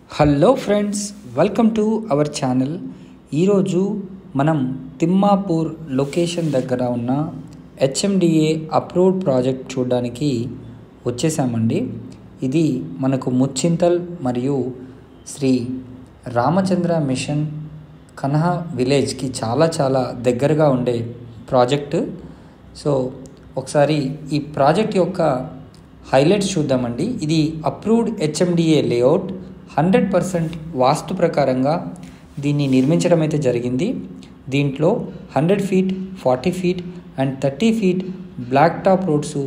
Hello friends, welcome to our channel. ఈరోజు మనం Thimmapur location దగ్గర ఉన్న హెచ్ఎండిఏ అప్రూవ్డ్ ప్రాజెక్ట్ చూడడానికి వచ్చేసామండి. ఇది మనకు ముచ్చింతల్ మరియు శ్రీ రామచంద్ర మిషన్ కన్హా విలేజ్కి చాలా దగ్గరగా ఉండే ప్రాజెక్టు. సో ఒకసారి ఈ ప్రాజెక్ట్ యొక్క హైలైట్స్ చూద్దామండి. ఇది అప్రూవ్డ్ హెచ్ఎండిఏ లేఅవుట్. 100% వాస్తు ప్రకారంగా దీన్ని నిర్మించడం అయితే జరిగింది. దీంట్లో 100 feet, 40 feet and 30 feet black top roads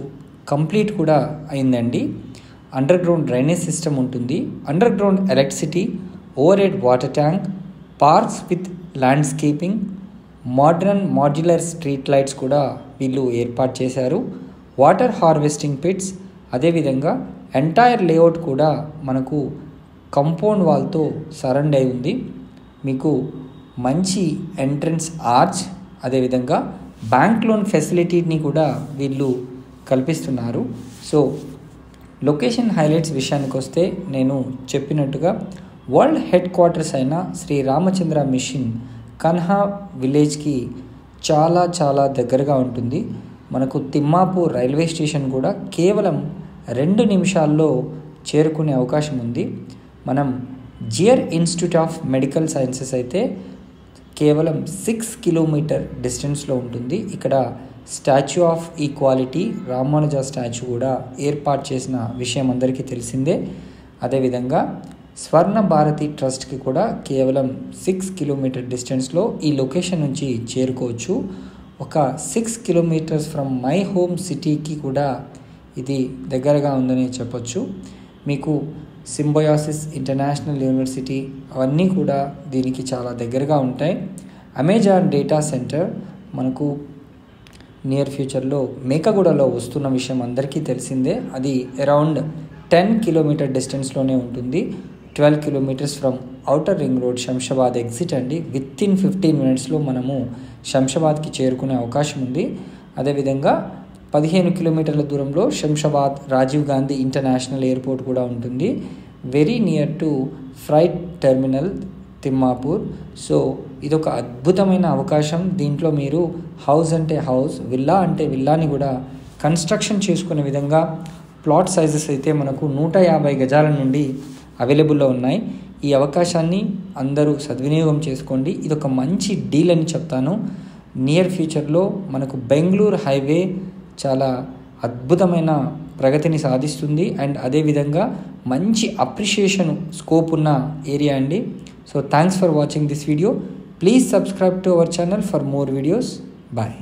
complete కూడా అయిందండి. అండర్ గ్రౌండ్ డ్రైనేజ్ సిస్టమ్ ఉంటుంది, underground electricity, overhead water tank, parks with landscaping, modern modular street lights కూడా వీళ్ళు ఏర్పాటు చేశారు. వాటర్ హార్వెస్టింగ్ పిట్స్, అదేవిధంగా ఎంటైర్ లేఅవుట్ కూడా మనకు కంపౌండ్ వాల్తో సరౌండ్ అయి ఉంది. మీకు మంచి ఎంట్రన్స్ ఆర్చ్, అదేవిధంగా బ్యాంక్ లోన్ ఫెసిలిటీని కూడా వీళ్ళు కల్పిస్తున్నారు. సో లొకేషన్ హైలైట్స్ విషయానికి వస్తే, నేను చెప్పినట్టుగా వరల్డ్ హెడ్ క్వార్టర్స్ అయిన శ్రీ రామచంద్ర మిషన్ కన్హా విలేజ్కి చాలా దగ్గరగా ఉంటుంది. మనకు తిమ్మాపూర్ రైల్వే స్టేషన్ కూడా కేవలం 2 నిమిషాల్లో చేరుకునే అవకాశం ఉంది. మనం Jeeyar institute of medical sciences అయితే కేవలం 6 కిలోమీటర్ డిస్టెన్స్లో ఉంటుంది. ఇక్కడ statue of equality, Ramanuja statue కూడా ఏర్పాటు చేసిన విషయం అందరికీ తెలిసిందే. అదేవిధంగా స్వర్ణ భారతి ట్రస్ట్కి కూడా కేవలం 6 కిలోమీటర్ డిస్టెన్స్లో ఈ లొకేషన్ నుంచి చేరుకోవచ్చు. ఒక 6 కిలోమీటర్స్ ఫ్రమ్ మై హోమ్ సిటీకి కూడా ఇది దగ్గరగా ఉందని చెప్పొచ్చు. మీకు సింబయాసిస్ ఇంటర్నేషనల్ యూనివర్సిటీ అవన్నీ కూడా దీనికి చాలా దగ్గరగా ఉంటాయి. అమెజాన్ డేటా సెంటర్ మనకు నియర్ ఫ్యూచర్లో మేకగూడలో వస్తున్న విషయం అందరికీ తెలిసిందే. అది అరౌండ్ 10 కిలోమీటర్ డిస్టెన్స్లోనే ఉంటుంది. 12 kilometres from outer ring road Shamshabad exit అండి. వితిన్ 15 మినిట్స్లో మనము శంషాబాద్కి చేరుకునే అవకాశం ఉంది. అదేవిధంగా 15 కిలోమీటర్ల దూరంలో శంషాబాద్ రాజీవ్ గాంధీ ఇంటర్నేషనల్ ఎయిర్పోర్ట్ కూడా ఉంటుంది. Very near to freight terminal Thimmapur. So ఇదొక అద్భుతమైన అవకాశం. దీంట్లో మీరు హౌస్ అంటే హౌస్, విల్లా అంటే విల్లాని కూడా కన్స్ట్రక్షన్ చేసుకునే విధంగా ప్లాట్ సైజెస్ అయితే మనకు 150 గజాల నుండి అవైలబుల్లో ఉన్నాయి. ఈ అవకాశాన్ని అందరూ సద్వినియోగం చేసుకోండి. ఇదొక మంచి డీల్ అని చెప్తాను. నియర్ ఫ్యూచర్లో మనకు బెంగళూరు హైవే చాలా అద్భుతమైన ప్రగతిని సాధిస్తుంది. అండ్ అదేవిధంగా మంచి అప్రిషియేషన్ స్కోప్ ఉన్న ఏరియా అండి. So thanks for watching this video. Please subscribe to our channel for more videos. Bye.